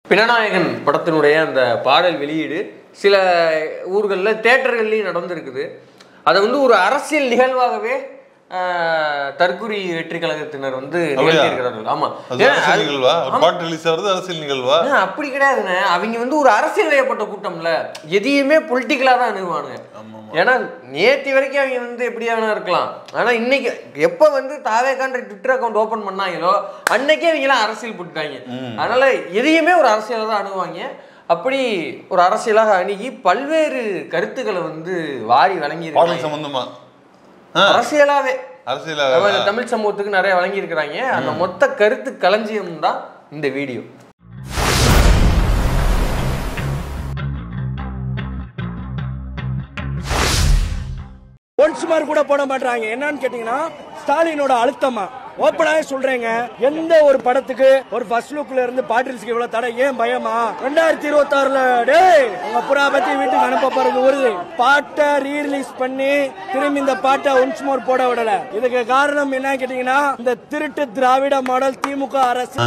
பிணநாயகன் படத்தினுடைய அந்த பாடல் வெளியீடு சில ஊர்களில் தியேட்டர்கள்லையும் நடந்திருக்குது. அதை வந்து ஒரு அரசியல் நிகழ்வாகவே தற்குறி வெற்றி கழகத்தினர் வந்து நிகழ்த்தியிருக்கிறார்கள். ஆமா, அரசியல் நிகழ்வா அப்படி கிடையாதுண்ணே. அவங்க வந்து ஒரு அரசியல் வயப்பட்ட கூட்டம்ல, எதையுமே பொலிட்டிக்கலா தான் அணுகுவானுங்க. ஏன்னா நேற்று வரைக்கும் அவங்க வந்து எப்படியா வேணா இருக்கலாம், ஆனா இன்னைக்கு எப்ப வந்து தாவேகான்ற ட்விட்டர் அக்கௌண்ட் ஓபன் பண்ணாங்களோ அன்னைக்கே அவங்க எல்லாம் அரசியல் போட்டுட்டாங்க. அதனால எதையுமே ஒரு அரசியலை தான் அணுகுவாங்க. அப்படி ஒரு அரசியலாக அணுகி பல்வேறு கருத்துக்களை வந்து வாரி வழங்கி சம்பந்தமா அரசியலாவே தமிழ் சமூகத்துக்கு நிறைய வழங்கி இருக்கிறாங்க. அந்த மொத்த கருத்து களஞ்சியம் தான் இந்த வீடியோ. ஒன்ஸ்மார் கூட போட மாட்டாங்க. என்னன்னு கேட்டீங்கன்னா ஸ்டாலினோட அழுத்தமா ஓப்பனாவே சொல்றேங்க. எந்த ஒரு படத்துக்கு ஒரு ஃபர்ஸ்ட் லுக்ல இருந்து பாட்டில்ஸ்க்கு இவ்வளவு தடை, ஏன் பயமா? 2026ல டேய் உங்க புறா பத்தி வீட்டுக்கு அனுப்ப போறது ஒரு பாட்டை ரீரிலீஸ் பண்ணி திரும்பி இந்த பாட்டை ஒன்ஸ்மோர் போட விடல. இதுக்கு காரணம் என்ன கேட்டீங்கன்னா இந்த திருட்டு திராவிட மாடல் திமுக அரசு.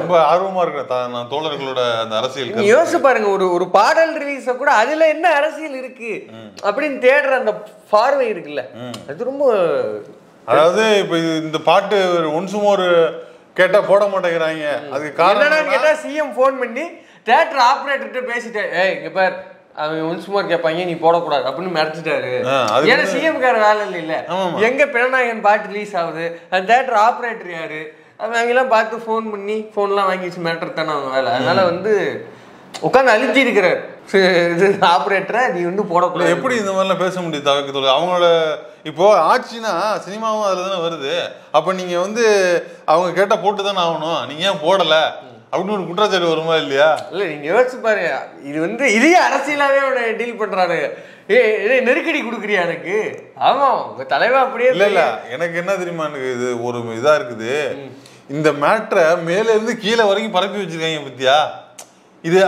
ரொம்ப ஆர்வமா இருக்கேன் நான் தோழர்களோட அந்த அரசியல். யோசிச்சு பாருங்க, ஒரு பாடல் ரிலீஸ கூட அதுல என்ன அரசியல் இருக்கு அப்படின்னு தேடுற அந்த பார்வை இருக்குல்ல, அது ரொம்ப. அதாவது இப்ப இந்த பாட்டு ஒன்சுமோர் கேட்டா போட மாட்டேங்கிறாங்க. அதுக்கு காரணம் கேட்டா சிஎம் போன் பண்ணி தியேட்டர் ஆபரேட்டர்கிட்ட பேசிட்டேன், ஏய் இங்க பார் அவன் ஒன்சுமோர் கேட்பாங்க நீ போடக்கூடாது அப்படின்னு மிரட்டிட்டாரு. ஏன்னா சிஎம் கார வேலை இல்ல, எங்க பிணநாயகன் பாட்டு ரிலீஸ் ஆகுது, அந்த தியேட்டர் ஆபரேட்டர் யாரு, அவங்கெல்லாம் பார்த்து ஃபோன் பண்ணி ஃபோன்லாம் வாங்கி வச்சு மேட்டர் தானே அவங்க வேலை. அதனால வந்து உட்காந்து அழுத்தி இருக்கிறார் இது ஆப்ரேட்டரை, நீ வந்து போடக்கூடாது. எப்படி இந்த மாதிரிலாம் பேச முடியும் தவிர்க்க? அவங்களோட இப்போ ஆட்சினா சினிமாவும் அதில் தானே வருது. அப்போ நீங்கள் வந்து அவங்க கேட்டால் போட்டு தானே ஆகணும், நீங்கள் ஏன் போடலை அப்படின்னு ஒரு குற்றச்சாட்டு வருமா இல்லையா? இல்லை நீங்கள் யோசிச்சு பாருங்க, இது வந்து இதே அரசியலாகவே அவனை டீல் பண்ணுறாரு. நெருக்கடி கொடுக்குறியா எனக்கு? ஆமா உங்க தலைவா அப்படியே இல்லை இல்லை. எனக்கு என்ன தெரியுமா, எனக்கு இது ஒரு இதாக இருக்குது, இந்த மேட்ரை மேலே இருந்து கீழே வரைக்கும் பரப்பி வச்சிருக்காங்க பத்தியா. இது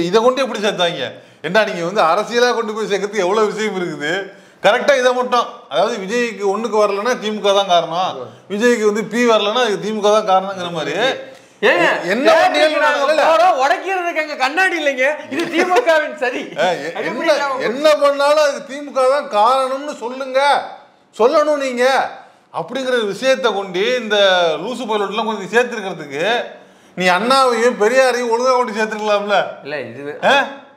இதை கொண்டு எப்படி சேர்த்தாங்க? ஏன்னா நீங்க வந்து அரசியலாக கொண்டு போய் சேர்க்கறதுக்கு எவ்வளவு விஷயம் இருக்குது. கரெக்டா இதை மட்டும், அதாவது விஜய்க்கு ஒண்ணுக்கு வரலன்னா திமுக தான் காரணம், விஜய்க்கு வந்து பி வரலன்னா அதுக்கு திமுக தான் காரணங்கிற மாதிரி என்ன உடைக்கிறதுக்கு அங்க கண்ணாடி இல்லைங்க, இது திமுகவின் சரி. என்ன பண்ணாலும் அதுக்கு திமுக தான் காரணம்னு சொல்லணும் நீங்க அப்படிங்கிற விஷயத்தை கொண்டு இந்த லூசு பைலட்லாம் கொஞ்சம் சேர்த்துருக்கிறதுக்கு நீ அண்ணாவையும் பெரியாரையும் ஒழுங்கா கொண்டு சேர்த்துருக்கலாம்ல. இல்ல இது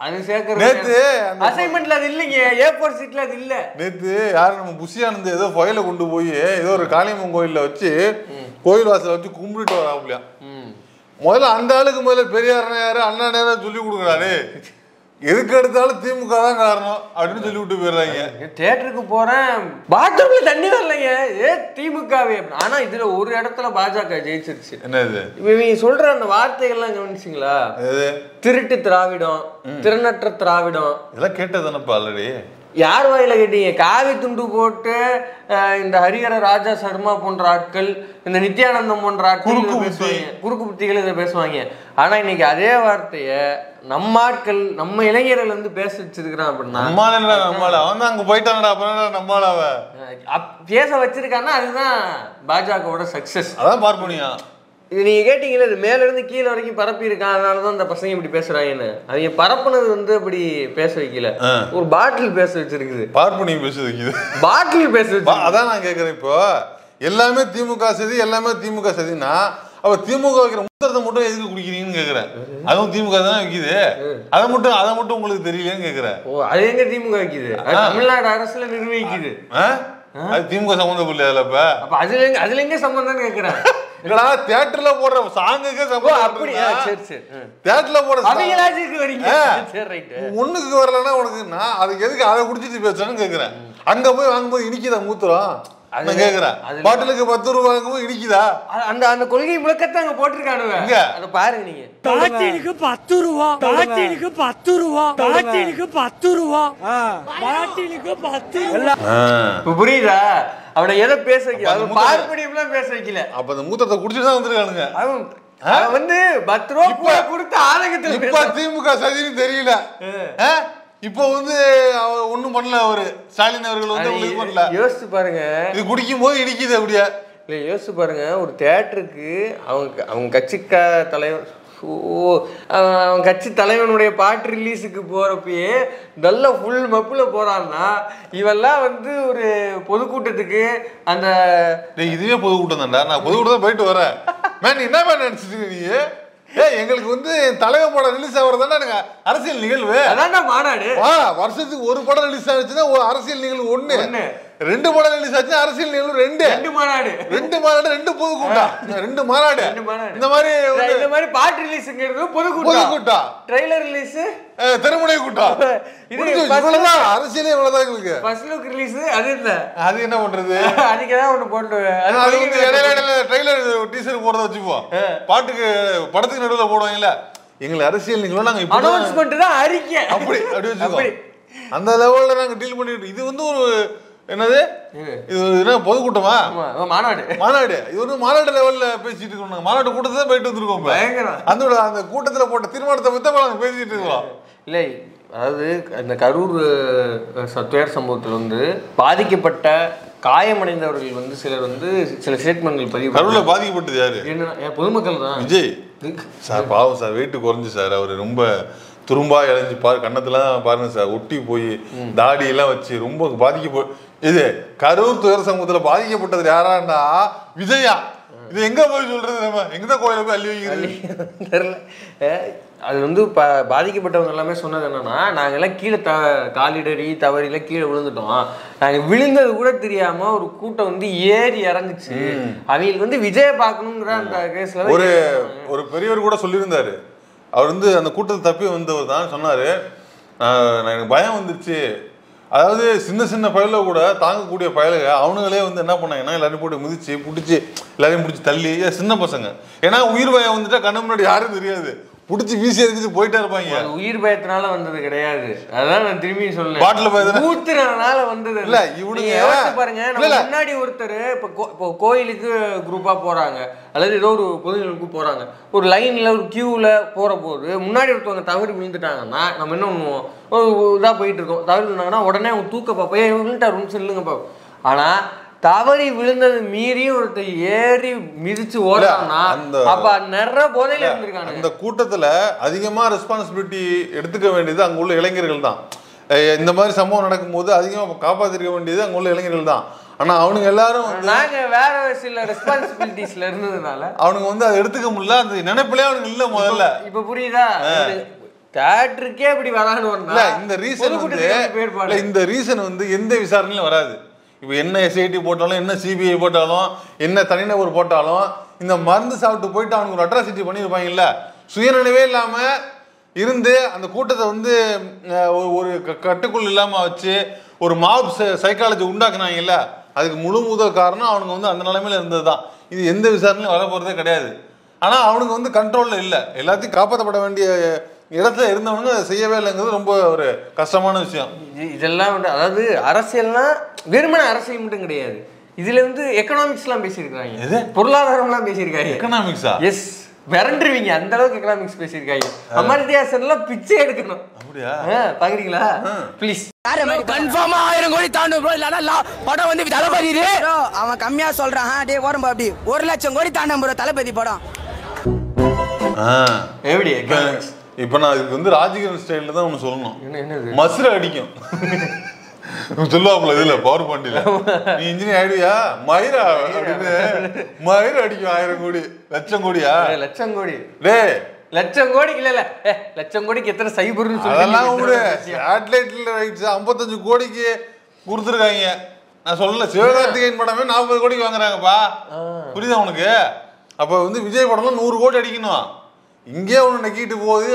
அது சேர்க்கறது அசைன்மெண்ட்ல அது இல்லைங்க, A4 சீட்ல அது இல்ல. நேத்து யாரு நம்ம புஷியானந்த் ஏதோ ஃபைல கொண்டு போய் ஏதோ ஒரு காளியம்மன் கோயில்ல வச்சு கோயில் வாசல வச்சு கும்பிட்டு வராப்லையா. முதல்ல அந்த ஆளுக்கு முதல்ல பெரியார் யாரு அண்ணா நேரம் சொல்லி கொடுக்குறாரு, எதுக்கு எடுத்தாலும் திமுக தான் காரணம் அப்படின்னு சொல்லி விட்டு போயிடுறாங்க. தியேட்டருக்கு போறேன் பாத்ரூம்ல தண்ணி வரலைங்க, திமுகவே. ஆனா இதுல ஒரு இடத்துல பாஜக ஜெயிச்சிருச்சு. என்னது இவங்க சொல்ற அந்த வார்த்தைகள்லாம் கவனிச்சிங்களா? திருட்டு திராவிடம், திறனற்ற திராவிடம், இதெல்லாம் கேட்டதானப்பா ஆல்ரெடி. யார் வாயில கேட்டீங்க? காவி துண்டு போட்டு இந்த ஹரிஹர ராஜா சர்மா போன்ற ஆட்கள், இந்த நித்யானந்தம் போன்ற ஆட்கள் பேசுவாங்க, குறுக்கு புத்திகள் இதை பேசுவாங்க. ஆனா இன்னைக்கு அதே வார்த்தைய நம்ம ஆட்கள், நம்ம இளைஞர்கள் வந்து பேச வச்சிருக்கிறான். அப்படின்னா அவன் தான் அங்க போயிட்டானடா, நம்மளாவ பேச வச்சிருக்கான்னா அதுதான் பாஜகவோட சக்சஸ். அதான் பார்ப்பனியா. இது நீங்க கேட்டீங்களா, இது மேல இருந்து கீழே வரைக்கும் பரப்பி இருக்கான், அதனாலதான் இந்த பசங்க இப்படி பேசுறாங்கன்னு. அவங்க பரப்புனது வந்து அப்படி பேச வைக்கல, ஒரு பாட்டில் பேச வச்சிருக்குது. பார்ப்பனியும் பேச வைக்குது, பாட்டில் பேச வச்சு. அதான் நான் கேட்கறேன். இப்போ எல்லாமே திமுக சதி, எல்லாமே திமுக சதினா அவ திமுக வைக்கிற முத்திரத்தை மட்டும் எதுக்கு குடிக்கிறீங்கன்னு கேக்குறேன். அதுவும் திமுக தானே வைக்குது, அதை மட்டும் உங்களுக்கு தெரியலன்னு கேக்குறேன். ஓ அது எங்க திமுக வைக்குது? தமிழ்நாடு அரசுல நிர்வகிக்குது. அது திமுக சம்பந்தப்படல. அப்ப அதுல எங்க சம்பந்தம் கேக்குறேன். தியேட்டர்ல போடுற சாங்குக்கு தியேட்டர்ல போடுற ஒண்ணுக்கு வரலன்னா உனக்கு நான் அதுக்கு எதுக்கு அதை குடிச்சிட்டு பேசுறேன்னு கேக்குறேன். அங்க போய் வாங்கும்போது இனிக்குதா மூத்திரம் கேக்குறேன், பாட்டிலுக்கு 10 ரூபாய் வாங்கும்போது இனிக்குதா? அந்த கொள்கை முழக்கத்தை அங்க போட்டிருக்கானுங்க, அதை பாருங்க நீங்க. பாட்டிலுக்கு 10 ரூபா, பாட்டிலுக்கு 10 ரூபா, பாட்டிலுக்கு 10 ரூபா, பாட்டிலுக்கு 10 ரூபா. புரியுதா? அவனை எதை பேச வைக்கல, பார்ப்பனியம்லாம் பேச வைக்கல. அப்ப அந்த மூத்தத்தை குடிச்சிட்டு தான் வந்துருக்கானுங்க. அவன் வந்து 10 ரூபா கொடுத்து ஆலயத்துல இப்ப திமுக சதின்னு தெரியல. இப்போ வந்து ஒண்ணும் பண்ணல, அவரு ஸ்டாலின் அவர்கள் வந்து பண்ணல. யோசிச்சு பாருங்க, இது குடிக்கும் போது இடிக்குது அப்படியே. இல்லை யோசிச்சு பாருங்க, ஒரு தேட்டருக்கு அவங்க கட்சி தலைவர் அவன் கட்சி தலைவனுடைய பாட்டு ரிலீஸுக்கு போறப்பயே நல்ல ஃபுல் மப்புல போறான்னா, இவெல்லாம் வந்து ஒரு பொதுக்கூட்டத்துக்கு அந்த இதுவே பொதுக்கூட்டம் தான்டா, நான் பொதுக்கூட்டம் போயிட்டு வரேன். மேன் என்ன மேன் நினைச்சிட்டு நீ? எங்களுக்கு வந்து தலைவர் படம் ரிலீஸ் ஆகுறதாண்டா எனக்கு அரசியல் நிகழ்வு. அதான்டா மாநாடு. வருஷத்துக்கு ஒரு படம் ரிலீஸ் ஆச்சுன்னா ஒரு அரசியல் நிகழ்வு ஒண்ணு, 2 படம் ரிலீஸ் ஆச்சு அரசியல் நிகழ்வு 2 மாநாடு, 2 பொதுக்கூட்டம், 2 மாநாடு. இந்த மாதிரி பாட்டு ரிலீஸ்ங்கிறது பொதுக்கூட்டம், ட்ரெய்லர் ரிலீஸ் திருமுனை கூட்டம். இவ்வளவுதான் அரசியலே, இவ்வளவுதான் எங்களுக்கு. ஃபர்ஸ்ட் லுக் ரிலீஸ் அது இல்ல, அது என்ன பண்றது? அதுக்கு தான் ஒண்ணு போட்டு அது வந்து இடையில ட்ரெய்லர் டீசர் போறத வச்சுப்போம், பாட்டுக்கு படத்துக்கு நடுவில் போடுவாங்கல்ல. எங்களுக்கு அரசியல் நிகழ்வு நாங்க இப்ப அனௌன்ஸ்மெண்ட் தான் அறிக்கை அப்படி வச்சுக்கோம். அந்த லெவல்ல நாங்க டீல் பண்ணிட்டு, இது வந்து ஒரு என்னது, இது என்ன பொதுக்கூட்டமா மாநாடு, இது வந்து மாநாடு லெவல்ல பேசிட்டு இருக்கோம். மாநாடு கூட்டத்தை தான் போயிட்டு வந்திருக்கோம். அந்த கூட்டத்துல போட்ட தீர்மானத்தை பத்தி நாங்க பேசிட்டு இருக்கோம். இல்லை, அதாவது அந்த கரூர் துயர் சம்பவத்தில் வந்து பாதிக்கப்பட்ட காயமடைந்தவர்கள் வந்து சிலர் வந்து சில ஸ்டேட்மெண்ட்கள் பதிவு. கரூர்ல பாதிக்கப்பட்டது யாரு? என்ன பொதுமக்கள் தான். விஜய் சார் பாவம் சார், வெயிட்டு குறைஞ்சு சார், அவர் ரொம்ப துரும்பா இழைஞ்சு கண்ணத்துலாம் பாருங்க சார், ஒட்டி போய் தாடி எல்லாம் வச்சு ரொம்ப இது கரூர் துயர் சமூகத்துல பாதிக்கப்பட்டது யாராண்டா விஜயா. இது எங்க போய் சொல்றது? நம்ம எங்கதான் கோயில போய் அள்ளி வைக்கிறது தெரியல. அது வந்து பாதிக்கப்பட்டவங்க எல்லாமே சொன்னது என்னன்னா, நாங்கெல்லாம் கீழே காலிடறி தவறில கீழே விழுந்துட்டோம், நாங்க விழுந்தது கூட தெரியாம ஒரு கூட்டம் வந்து ஏறி இறங்குச்சு, அவங்களுக்கு வந்து விஜய பார்க்கணுங்கிற அந்த கேஸ்ல ஒரு பெரியவர் கூட சொல்லியிருந்தாரு. அவர் வந்து அந்த கூட்டத்தை தப்பி வந்தவர் தான் சொன்னாரு, எனக்கு பயம் வந்துருச்சு. அதாவது சின்ன பயல கூட தாங்கக்கூடிய பயலுக அவனுங்களே வந்து என்ன பண்ணாங்கன்னா எல்லாரையும் போட்டு மிதிச்சு பிடிச்சி எல்லாரையும் பிடிச்சி தள்ளி, சின்ன பசங்க, ஏன்னா உயிர் பயம் வந்துட்டா கண்ணு முன்னாடி யாரும் தெரியாது, பிடிச்சி வீசி எரிஞ்சிட்டு போயிட்டே இருப்பாங்க. உயிர் பயத்தினால வந்தது கிடையாது, அதான் நான் திரும்பி சொல்றேன், பாட்டில பயத்தினால ஊத்துறதுனால வந்தது இல்ல. இவனுங்க பாருங்க, முன்னாடி ஒருத்தர் இப்போ கோயிலுக்கு குரூப்பா போறாங்க அல்லது ஏதோ ஒரு பொதுகளுக்கு போறாங்க, ஒரு லைன்ல ஒரு கியூல போற போது முன்னாடி ஒருத்தவங்க தவறி விழுந்துட்டாங்கன்னா நம்ம என்ன பண்ணுவோம், இதா போயிட்டு இருக்கோம், தவறி விழுந்தாங்கன்னா உடனே அவங்க தூக்க பார்ப்போம், விழுந்துட்டாரு சொல்லுங்க பாப்போம். ஆனா தவறி விழுந்தது மீறி ஒருத்தர் ஏறி மிதிச்சு ஓடுறான்னா அப்ப நிறைய போதையில இருந்திருக்காங்க. அந்த கூட்டத்துல அதிகமா ரெஸ்பான்சிபிலிட்டி எடுத்துக்க வேண்டியது அங்க உள்ள இளைஞர்கள் தான். இந்த மாதிரி சம்பவம் நடக்கும் போது அதிகமா காப்பாத்திருக்க வேண்டியது அங்க உள்ள இளைஞர்கள் தான். ஆனா அவனுங்க எல்லாரும் நாங்க வேற சில ரெஸ்பான்சிபிலிட்டிஸ்ல இருந்ததுனால அவனுங்க வந்து அதை எடுத்துக்க முடியல, அந்த நினைப்பிலே அவனுக்கு இல்ல. முதல்ல இப்ப புரியுதா, தியேட்டருக்கே இப்படி வரான்னு இல்ல. இந்த ரீசன் வந்து எந்த விசாரணையிலும் வராது. இப்போ என்ன எஸ்ஐடி போட்டாலும், என்ன சிபிஐ போட்டாலும், என்ன தனிநபர் போட்டாலும், இந்த மருந்து சாப்பிட்டு போயிட்டு அவனுக்கு ஒரு அட்ராசிட்டி பண்ணியிருப்பாங்கல்ல, சுயநினைவே இல்லாம இருந்து அந்த கூட்டத்தை வந்து ஒரு கட்டுக்குள் இல்லாம வச்சு ஒரு மாப் சைக்காலஜி உண்டாக்குனாங்கல்ல, அதுக்கு முதல் காரணம் அவனுங்க வந்து அந்த நிலைமையில இருந்தது தான். இது எந்த விசாரணையும் வர போறதே கிடையாது. ஆனா அவனுங்க வந்து கண்ட்ரோல்ல இல்லை, எல்லாத்தையும் காப்பாற்றப்பட வேண்டிய இடத்துல இருந்தவனுங்க அதை செய்யவே இல்லைங்கிறது ரொம்ப ஒரு கஷ்டமான விஷயம். இதெல்லாம் வந்து அதாவது அரசியல்னா வெறுமன அரசியல் மட்டும் கிடையாது, இதுல வந்து எக்கனாமிக்ஸ் எல்லாம் பேசியிருக்காங்க, பொருளாதாரம் எல்லாம் பேசியிருக்காங்க. எக்கனாமிக்ஸா? எஸ், விரண்டுருவீங்க அந்த அளவுக்கு எக்கனாமிக்ஸ் பேசியிருக்காங்க. அமர்த்தியாசன் எல்லாம் பிச்சை எடுக்கணும். அப்படியா? பாக்குறீங்களா? ப்ளீஸ் கன்ஃபார்மா 1000 கோடி தாண்டும் ப்ரோ, இல்லனா படம் வந்து தளபதி ப்ரோ அவன் கம்மியா சொல்றான். டேய் ஓரம்பா அப்படி 1 லட்சம் கோடி தாண்டும் ப்ரோ தளபதி படம். எப்படி இப்ப நான் இதுக்கு வந்து ராஜகிரண் ஸ்டைல்ல தான் ஒண்ணு சொல்லணும். என்னது? மசுர அடிக்கும் சொல்லுவாப்புல இதுல பவர் பாண்டியில, நீ இன்ஜினியர் ஆயிடுவியா மயிரா அப்படின்னு மயிர அடிக்கும். 1000 கோடி லட்சம் கோடியா? லட்சம் கோடி. டே லட்சம் கோடிக்கு இல்ல லட்சம் கோடிக்கு எத்தனை சைபர்னு சொல்லி அதெல்லாம் உங்களு சேட்டலைட்ல ரைட்ஸ் 55 கோடிக்கு கொடுத்துருக்காங்க. நான் சொல்லல, சிவகார்த்திகேயன் படமே 40 கோடிக்கு வாங்குறாங்கப்பா. புரியுதா உனக்கு? அப்ப வந்து விஜய் படம்லாம் 100 கோடி அடிக்கணும். இங்கே ஒண்ணு நக்கிட்டு போகுது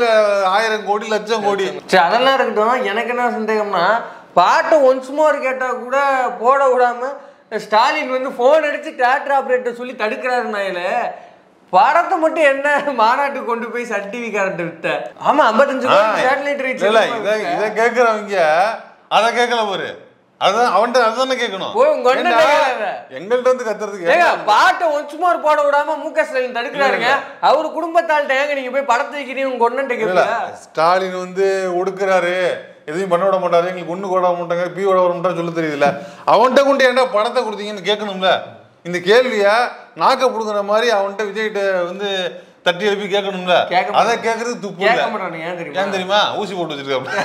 1000 கோடி லட்சம் கோடி. சரி, அதெல்லாம் இருக்கட்டும். எனக்கு என்ன சந்தேகம்னா, பாட்டு ஒன்ஸ் மோர் கேட்டா கூட போட விடாம ஸ்டாலின் வந்து போன் அடிச்சு தியேட்டர் ஆபரேட்டர் சொல்லி தடுக்கிறாருனால படத்தை மட்டும் என்ன மாநாட்டு கொண்டு போய் சன் டிவி காரண்ட் விட்ட. ஆமா 55 கோடி சேட்டலைட் ரைட்ஸ் இல்ல. இத கேக்குறவங்க அத கேட்கல பாரு, அதான் அவன்கிட்ட அதுதானே கேட்கணும். எங்கள்கிட்ட வந்து கத்துறதுக்கு பாட்டை ஒன்ஸ் மோர் போட விடாம முக ஸ்டாலின் தடுக்கிறாருங்க. அவரு குடும்பத்தாள்கிட்ட ஏங்க நீங்க போய் படத்தை வைக்கிறீங்க உங்க ஒன்னு கேட்கல. ஸ்டாலின் வந்து ஒடுக்குறாரு, எதையும் பண்ண விட மாட்டாரு, எங்களுக்கு ஒண்ணு கூட மாட்டாங்க, பி விட வர மாட்டான்னு சொல்ல தெரியுதுல்ல. அவன்கிட்ட கொண்டு ஏன்டா படத்தை கொடுத்தீங்கன்னு கேட்கணும்ல. இந்த கேள்விய நாக்க புடுங்குற மாதிரி அவன்கிட்ட விஜய்கிட்ட வந்து தட்டி எழுப்பி கேட்கணும்ல, அதை கேட்கறதுக்கு துப்பு இல்லை. ஏன் தெரியுமா? ஊசி போட்டு வச்சிருக்காங்க.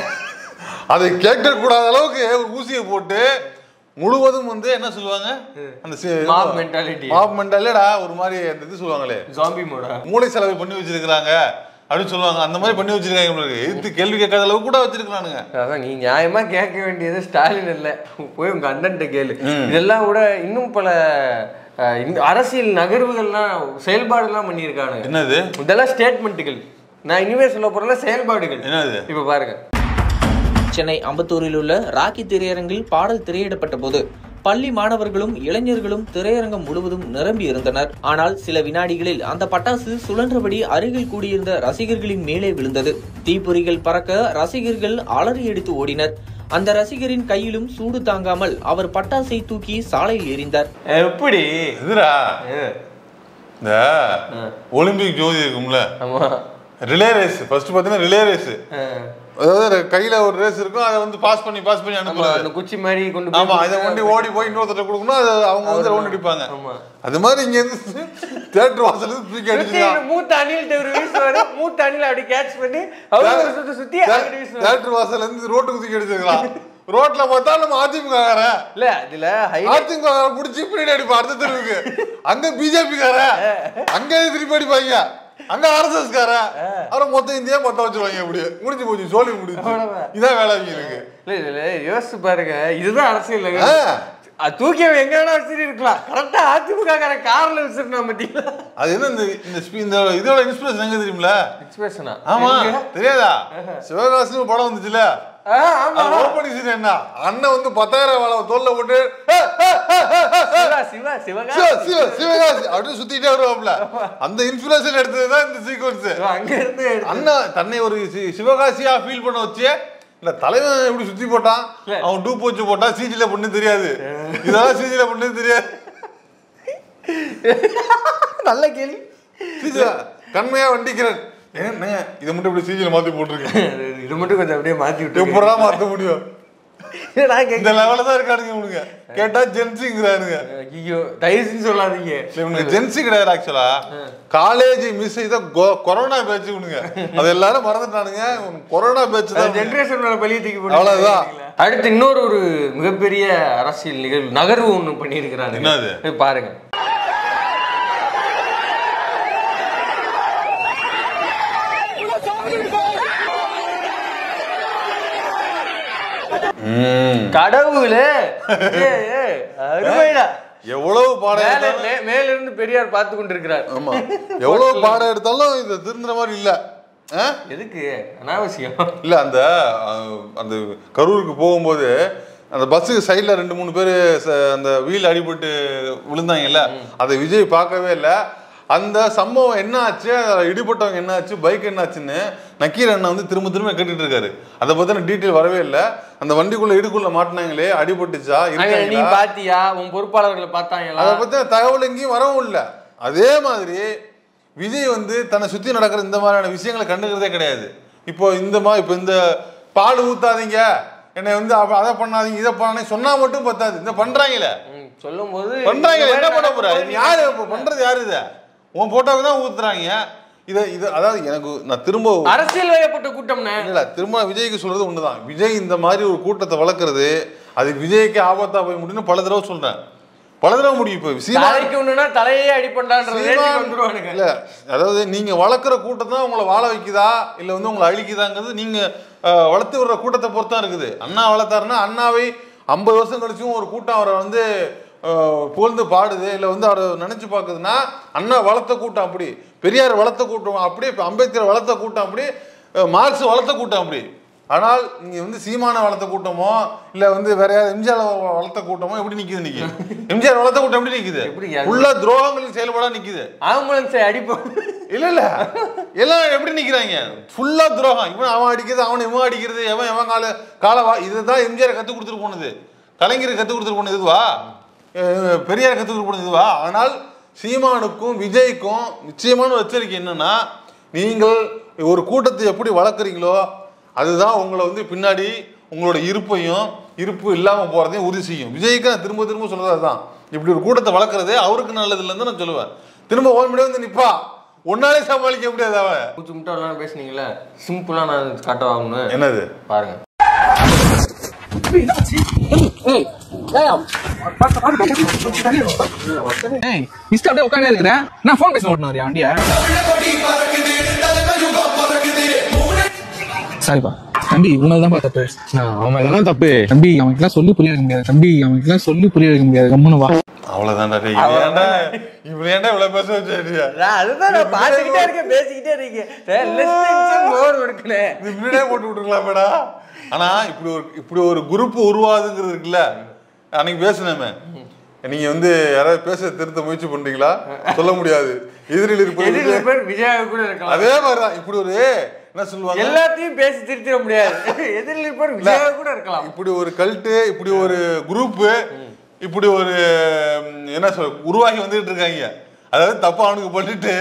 அதை கேட்க கூடாத அளவுக்கு ஒரு ஊசியை போட்டு முழுவதும் வந்து என்ன சொல்லுவாங்க, அந்த மாப் மென்டாலிட்டிடா ஒரு மாதிரி அந்த இது சொல்லுவாங்களே, மூளை செலவு பண்ணி வச்சிருக்காங்க அப்படின்னு சொல்லுவாங்க. அந்த மாதிரி பண்ணி வச்சிருக்காங்க. உங்களுக்கு எதிர்த்து கேள்வி கேட்காத அளவுக்கு கூட வச்சிருக்கானுங்க. அதான் நீ நியாயமா கேட்க வேண்டியது ஸ்டாலின் இல்ல, போய் உங்க அண்ணன்ட்ட கேளு. இதெல்லாம் கூட இன்னும் பல அரசியல் நகர்வுகள்லாம் செயல்பாடுலாம் பண்ணியிருக்காங்க. என்னது இதெல்லாம் ஸ்டேட்மெண்ட்டுகள். நான் இனிமே சொல்ல போறல செயல்பாடுகள். என்னது இப்ப பாருங்க. சென்னை அம்பத்தூரில் உள்ள ராக்கி திரையரங்கில் பாடல் திரையிடப்பட்ட போது பள்ளி மாணவர்களும் இளைஞர்களும் திரையரங்கம் முழுவதும் நிரம்பி இருந்தனர். ஆனால் சில வினாடிகளில் அந்த பட்டாசு சுழன்றபடி அருகில் கூடியிருந்த ரசிகர்களின் மேலே விழுந்தது. தீப்பொறிகள் பறக்க ரசிகர்கள் அலறி எடுத்து ஓடினர். அந்த ரசிகரின் கையிலும் சூடு தாங்காமல் அவர் பட்டாசை தூக்கி சாலையில் எறிந்தார். எப்படி எதிரா இந்த ஒலிம்பிக் ஜோதி இருக்கும்ல, ரிலே ரேஸ். ஃபர்ஸ்ட் பாத்தீங்கன்னா ரிலே ரேஸ், அதாவது கையில ஒரு ரேஸ் இருக்கும், அதை வந்து பாஸ் பண்ணி அனுப்புறாங்க. குச்சி மாதிரி கொண்டு, ஆமா, இதை கொண்டு ஓடி போய் இன்னொருத்தர் கொடுக்கணும், அது அவங்க வந்து ரவுண்ட் அடிப்பாங்க. அது மாதிரி இங்க இருந்து தியேட்டர் வாசல்ல இருந்து தூக்கி அடிச்சாங்க. மூத்த அணில் தேவர் வீசுவாரு, மூத்த அணில் அப்படி கேட்ச் பண்ணி அவங்க சுத்தி தியேட்டர் வாசல்ல இருந்து ரோட்டுக்கு தூக்கி அடிச்சிருக்கலாம். ரோட்ல பார்த்தா நம்ம அதிமுக இல்ல, இதுல அதிமுக புடிச்சு பின்னாடி அடிப்பா அடுத்த தெருவுக்கு. அங்க பிஜேபி கார, அங்க திருப்பி அடிப்பாங்க. அங்க RSS கார, அப்புறம் மொத்தம் இந்தியா மொத்தம் வச்சிருவாங்க. அப்படியே முடிஞ்சு போச்சு, சோழி முடிஞ்சு. இதான் வேலை இருக்கு. இல்ல யோசிச்சு பாருங்க, இதுதான் அரசியல். தூக்கி எங்க வேணா வச்சுட்டு இருக்கலாம். கரெக்டா அதிமுக கார்ல வச்சிருக்கோம் பாத்தீங்களா? அது என்ன இந்த இதோட இன்ஸ்பிரேஷன் எங்க தெரியுமில? இன்ஸ்பிரேஷனா? ஆமா, தெரியாதா? சிவகாசி படம் வந்துச்சுல, ஓப்பனிங் சீன் என்ன, அண்ணன் வந்து 10,000 தோல்ல போட்டு சிவகாசி அப்படின்னு சுத்திட்டே வருவாப்ல. அந்த இன்ஸ்பிரேஷன் எடுத்ததுதான் இந்த சீக்வன்ஸ். அங்க இருந்து அண்ணா தன்னை ஒரு சிவகாசியா ஃபீல் பண்ண வச்சு, இல்ல தலைவன் எப்படி சுத்தி போட்டான், அவன் டூப் வச்சு போட்டான், சிஜில பண்ணு தெரியாது, இதெல்லாம் சிஜில பண்ணு தெரியாது. நல்ல கேள்வி. கண்மையா வண்டிக்கிறேன், என்னங்க இதை மட்டும் இப்படி சிஜில மாத்தி போட்டுருக்கேன், இது மட்டும் கொஞ்சம் அப்படியே மாத்தி விட்டு எப்படா மாத்த முடியும்? இந்த லெவல்ல தான் இருக்கானுங்க இவனுங்க. கேட்டா ஜென்சிங்கிறானுங்க. ஐயோ தயவுசெஞ்சு சொல்லாதீங்க, இவனுக்கு ஜென்சி கிடையாது. ஆக்சுவலா காலேஜ் மிஸ் செய்த கொரோனா பேட்ச் இவனுங்க. அது எல்லாரும் மறந்துட்டானுங்க. கொரோனா பேட்ச் தான் ஜெனரேஷனோட பழிய தூக்கி போட்டு. அவ்வளவுதான். அடுத்து இன்னொரு ஒரு மிகப்பெரிய அரசியல் நிகழ்வு நகர்வு ஒண்ணு பண்ணியிருக்கிறாங்க. என்னது பாருங்க. கடவுளே, எவ்வளவு பாடம் மேல இருந்து பெரியார் பார்த்து கொண்டிருக்கிறார். ஆமா, எவ்வளவு பாடம் எடுத்தாலும் இது திருந்துற மாதிரி இல்ல. எதுக்கு அனாவசியம் இல்ல. அந்த கரூருக்கு போகும்போது அந்த பஸ்ஸுக்கு சைட்ல 2-3 பேர் அந்த வீல் அடிபட்டு விழுந்தாங்கல்ல, அதை விஜய் பார்க்கவே இல்லை. அந்த சம்பவம் என்ன ஆச்சு, இடிபட்டவங்க என்ன ஆச்சு, பைக் என்ன ஆச்சுன்னு நக்கீர் அண்ணா வந்து திரும்ப கேட்டுட்டு இருக்காரு. அதை பத்தின டீட்டெயில் வரவே இல்லை. அந்த வண்டிக்குள்ள இடுக்குள்ள மாட்டினாங்களே, அடிபட்டுச்சா, நீ பாத்தியா, உன் பொறுப்பாளர்களை பார்த்தாங்களா, அதை பத்தின தகவல் எங்கேயும் வரவும் இல்லை. அதே மாதிரி விஜய் வந்து தன்னை சுத்தி நடக்கிற இந்த மாதிரியான விஷயங்களை கண்டுக்கிறதே கிடையாது. இப்போ இந்த பால் ஊத்தாதீங்க, என்னை வந்து அதை பண்ணாதீங்க, இதை பண்ணாதீங்க சொன்னா மட்டும் பத்தாது. இந்த பண்றாங்களே, சொல்லும் போது பண்றாங்க. என்ன பண்ண போற? யாரு பண்றது? யாரு இதை உன் போட்டோவுக்கு தான் ஊத்துறாங்க. அதாவது எனக்கு நான் திரும்ப அரசியல் வயப்பட்ட கூட்டம் இல்ல, திரும்ப விஜய்க்கு சொல்றது ஒண்ணுதான். விஜய் இந்த மாதிரி ஒரு கூட்டத்தை வளர்க்கறது அது விஜய்க்கு ஆபத்தா போய் முடியும்னு பல தடவை சொல்றேன். பல தடவை முடியும். இப்போ தலையே அடிப்பண்டான் இல்ல, அதாவது நீங்க வளர்க்குற கூட்டத்தை உங்களை வாழ வைக்குதா இல்ல வந்து உங்களை அழிக்குதாங்கிறது நீங்க வளர்த்து விடுற கூட்டத்தை பொறுத்தான் இருக்குது. அண்ணா வளர்த்தாருன்னா அண்ணாவை 50 வருஷம் கழிச்சும் ஒரு கூட்டம் அவரை வந்து புகழ்ந்து பாடுது, இல்லை வந்து அவரை நினைச்சு பார்க்குதுன்னா அண்ணா வளர்த்த கூட்டம் அப்படி, பெரியார் வளர்த்த கூட்டம் அப்படி, அம்பேத்கர் வளர்த்த கூட்டம் அப்படி, மார்க்ஸ் வளர்த்த கூட்டம் அப்படி. ஆனால் நீங்க வந்து சீமான வளர்த்த கூட்டமோ இல்ல வந்து வேற யாராவது எம்ஜிஆர் வளர்த்த கூட்டமோ எப்படி நிக்குது? இன்னைக்கு எம்ஜிஆர் வளர்த்த கூட்டம் எப்படி நிக்குது? உள்ள துரோகங்களுக்கு செயல்பட நிக்குது. ஆம்புலன்ஸ் அடிப்போம் இல்ல எல்லாம் எப்படி நிக்கிறாங்க? ஃபுல்லா துரோகம். அவன் அடிக்கிறது, இவன் அடிக்கிறது, எவன் காலவா. இதுதான் எம்ஜிஆர் கத்து கொடுத்துட்டு போனது, கலைஞருக்கு கத்து கொடுத்துட்டு போனது இதுவா, பெரியார் கத்து கொடுத்துட்டு போனது இதுவா. ஆனால் சீமானுக்கும் விஜய்க்கும் நிச்சயமான எச்சரிக்கை என்னன்னா, நீங்கள் ஒரு கூட்டத்தை எப்படி வளர்க்குறீங்களோ அதுதான் உங்களை வந்து பின்னாடி உங்களோட இருப்பு இல்லாம போறதையும் உறுதி செய்யும். விஜய்க்கு நான் திரும்ப திரும்ப சொல்றதுதான், இப்படி ஒரு கூட்டத்தை வளர்க்கறதே அவருக்கு நல்லது இல்லைன்னு நான் சொல்லுவேன். திரும்ப ஓல்மீடியா வந்து நிப்பா, ஒன்னாலே சமாளிக்க முடியாது. அவன் மூச்சு முட்டாலாம் பேசுனீங்களே, சிம்பிளா நான் காட்டவாங்கன்னு என்னது பாருங்க. நான் போன் பேச மாட்டேன் வண்டியா. சரிப்பா தம்பி, உனதுதான் தப்பு. அவன் தப்பு தம்பி, அவனுக்குலாம் சொல்லி புரிய வைக்க முடியாது தம்பி, அவனுக்குலாம் சொல்லி புரிய வைக்க முடியாது. கம்முன்னு வா. அவ்வளவுதான்டா. இப்படி ஏன்டா இவ்வளவு பேச வச்சியா? அதுதான் நான் பாத்துக்கிட்டே இருக்கேன், பேசிக்கிட்டே இருக்கேன். இப்படியே போட்டு விட்டுருக்கலாமேடா. ஆனா இப்படி ஒரு குரூப் உருவாதுங்கிறது இருக்குல்ல, அன்னைக்கு பேசுனேமே, நீங்க வந்து யாராவது பேச திருத்த முயற்சி பண்றீங்களா? சொல்ல முடியாது. எதிரில் விஜயா கூட இருக்கலாம். அதே மாதிரிதான் இப்படி ஒரு என்ன சொல்லுவாங்க, எல்லாத்தையும் பேசி திருத்திட முடியாது. எதிரில் இருப்பார் விஜயா கூட இருக்கலாம். இப்படி ஒரு கல்ட்டு, இப்படி ஒரு குரூப், இப்படி ஒரு என்ன சொல்ல உருவாகி வந்துட்டு இருக்காங்க. அதாவது தப்பா அவனுக்கு பண்ணிட்டு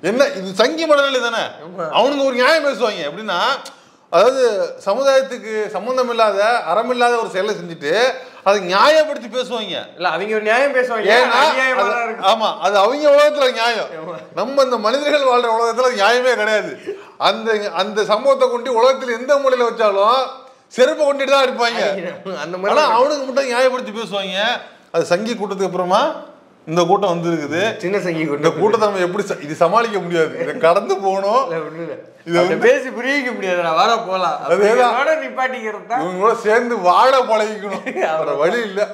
என்ன, இது சங்கி மனநிலை தானே. அவனுக்கு ஒரு நியாயம் பேசுவாங்க. எப்படின்னா, அதாவது சமுதாயத்துக்கு சம்பந்தம் இல்லாத அறமில்லாத ஒரு செயலை செஞ்சுட்டு அதை நியாயப்படுத்தி பேசுவாங்க. இல்ல அவங்க ஒரு நியாயம் பேசுவாங்க. ஆமா, அது அவங்க உலகத்துல நியாயம். நம்ம இந்த மனிதர்கள் வாழ்ற உலகத்துல நியாயமே கிடையாது. அந்த சம்பவத்தை கொண்டு உலகத்துல எந்த மூலையில வச்சாலும் செருப்பை கொண்டுட்டு தான் இருப்பாங்க. ஆனா அவனுக்கு மட்டும் நியாயப்படுத்தி பேசுவாங்க. அது சங்கி கூட்டத்துக்கு அப்புறமா இந்த கூட்டம் வந்து இருக்குது, சின்ன சங்கி கூட்டம். இந்த கூட்டத்தை நம்ம எப்படி இது சமாளிக்க முடியாது, இதை கடந்து போகணும். இதை பேசி புரிவிக்க முடியாது. நான் வர போலாம், நிப்பாட்டிக்கிறது தான். இவங்களோட சேர்ந்து வாழ பழகிக்கணும். வழி இல்லை.